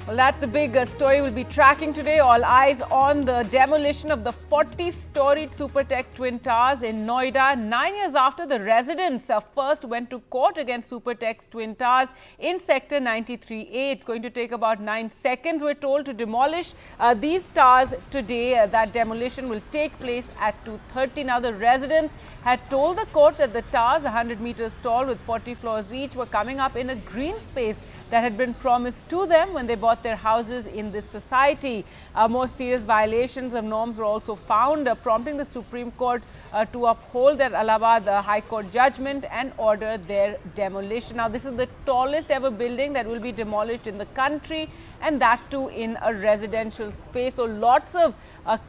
Well, that's the big story we'll be tracking today. All eyes on the demolition of the 40-storied Supertech Twin Towers in Noida, 9 years after the residents first went to court against Supertech's Twin Towers in Sector 93A. It's going to take about 9 seconds, we're told, to demolish these towers today. That demolition will take place at 2:30. Now, the residents had told the court that the towers, 100 meters tall with 40 floors each, were coming up in a green space that had been promised to them when they bought their houses in this society. More serious violations of norms were also found, prompting the Supreme Court to uphold their Allahabad High Court judgment and order their demolition. Now, this is the tallest ever building that will be demolished in the country, and that too in a residential space. So lots of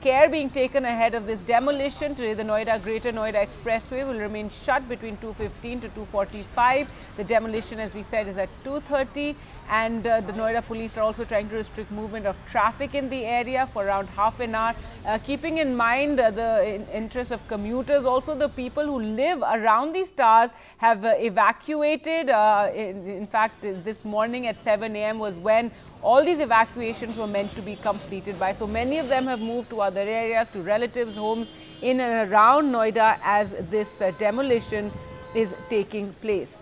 care being taken ahead of this demolition. Today, the Greater Noida Expressway will remain shut between 2:15 to 2:45. The demolition, as we said, is at 2:30. And the Noida police are also trying to restrict movement of traffic in the area for around half an hour, keeping in mind the interests of commuters. Also, the people who live around these towers have evacuated. In fact, this morning at 7 a.m. was when all these evacuations were meant to be completed by. So many of them have moved to other areas, to relatives' homes in and around Noida as this demolition is taking place.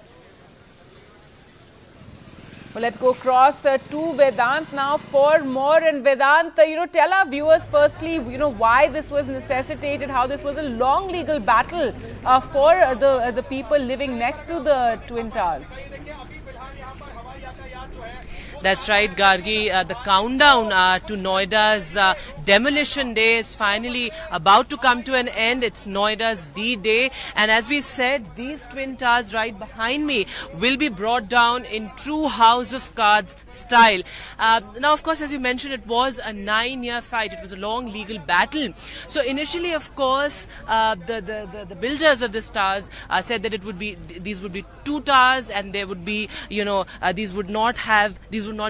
Well, let's go across to Vedant now for more. And Vedant, tell our viewers firstly, why this was necessitated, how this was a long legal battle for the people living next to the Twin Towers. That's right, Gargi. The countdown to Noida's demolition day is finally about to come to an end. It's Noida's D-Day. And as we said, these Twin Towers right behind me will be brought down in true House of Cards style. Now, of course, as you mentioned, it was a 9-year fight. It was a long legal battle. So initially, of course, the builders of this towers said that these would be 2 towers, and there would be, these would not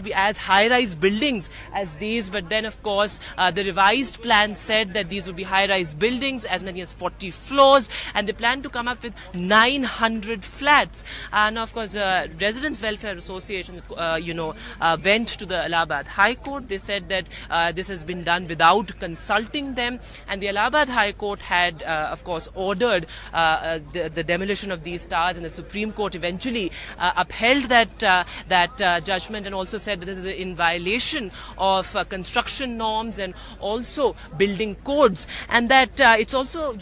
be as high-rise buildings as these. But then, of course, the revised plan said that these would be high-rise buildings, as many as 40 floors, and they plan to come up with 900 flats. Now, of course, Residents Welfare Association, went to the Allahabad High Court. They said that this has been done without consulting them, and the Allahabad High Court had, of course, ordered the demolition of these towers, and the Supreme Court eventually upheld that judgment, and also said that this is in violation of construction norms and also building codes, and that it also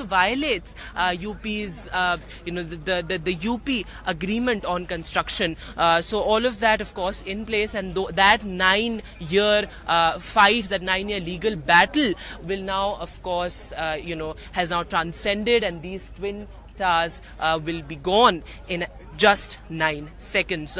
violates UP's the UP agreement on construction. So all of that, of course, in place, and that 9-year fight, that 9-year legal battle will now, of course, has now transcended, and these twin towers will be gone in just 9 seconds.